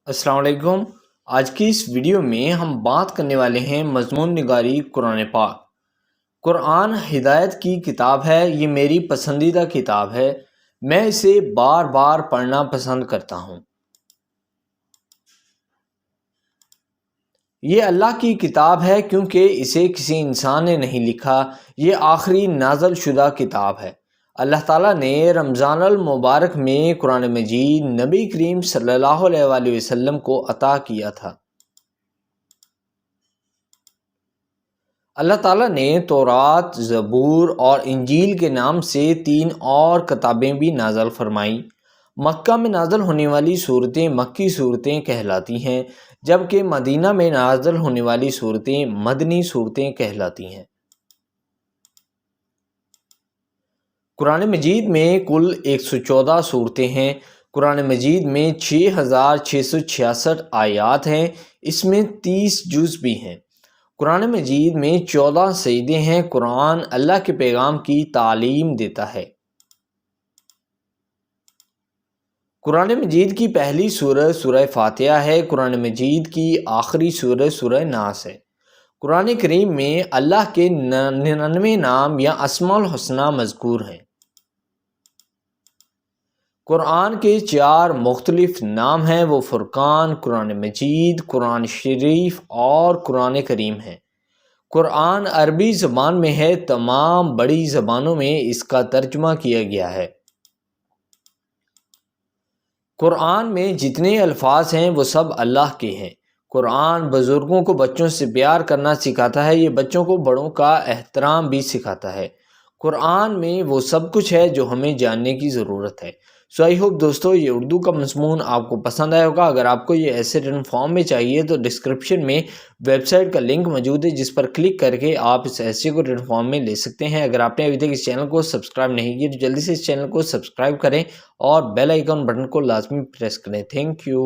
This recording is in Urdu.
السلام علیکم۔ آج کی اس ویڈیو میں ہم بات کرنے والے ہیں مضمون نگاری قرآن پاک۔ قرآن ہدایت کی کتاب ہے، یہ میری پسندیدہ کتاب ہے، میں اسے بار بار پڑھنا پسند کرتا ہوں۔ یہ اللہ کی کتاب ہے کیونکہ اسے کسی انسان نے نہیں لکھا، یہ آخری نازل شدہ کتاب ہے۔ اللہ تعالیٰ نے رمضان المبارک میں قرآن مجید نبی کریم صلی اللہ علیہ وآلہ وسلم کو عطا کیا تھا۔ اللہ تعالیٰ نے تورات، زبور اور انجیل کے نام سے 3 اور کتابیں بھی نازل فرمائیں۔ مکہ میں نازل ہونے والی صورتیں مکی صورتیں کہلاتی ہیں، جبکہ مدینہ میں نازل ہونے والی صورتیں مدنی صورتیں کہلاتی ہیں۔ قرآن مجید میں کل 114 صورتیں ہیں۔ قرآن مجید میں 6666 آیات ہیں، اس میں 30 جز بھی ہیں۔ قرآن مجید میں 14 سجدے ہیں۔ قرآن اللہ کے پیغام کی تعلیم دیتا ہے۔ قرآن مجید کی پہلی سورہ سورہ فاتحہ ہے۔ قرآن مجید کی آخری سورہ سورہ ناس ہے۔ قرآن کریم میں اللہ کے 99 نام یا اسماء الحسنی مذکور ہیں۔ قرآن کے 4 مختلف نام ہیں، وہ فرقان، قرآن مجید، قرآن شریف اور قرآن کریم ہیں۔ قرآن عربی زبان میں ہے، تمام بڑی زبانوں میں اس کا ترجمہ کیا گیا ہے۔ قرآن میں جتنے الفاظ ہیں وہ سب اللہ کے ہیں۔ قرآن بزرگوں کو بچوں سے پیار کرنا سکھاتا ہے، یہ بچوں کو بڑوں کا احترام بھی سکھاتا ہے۔ قرآن میں وہ سب کچھ ہے جو ہمیں جاننے کی ضرورت ہے۔ سو آئی ہوپ دوستو یہ اردو کا مضمون آپ کو پسند آیا ہوگا۔ اگر آپ کو یہ ایسے ریٹن فارم میں چاہیے تو ڈسکرپشن میں ویب سائٹ کا لنک موجود ہے، جس پر کلک کر کے آپ اس ایسے کو ریٹن فارم میں لے سکتے ہیں۔ اگر آپ نے ابھی تک اس چینل کو سبسکرائب نہیں کیا تو جلدی سے اس چینل کو سبسکرائب کریں اور بیل آئیکن بٹن کو لازمی پریس کریں۔ Thank you.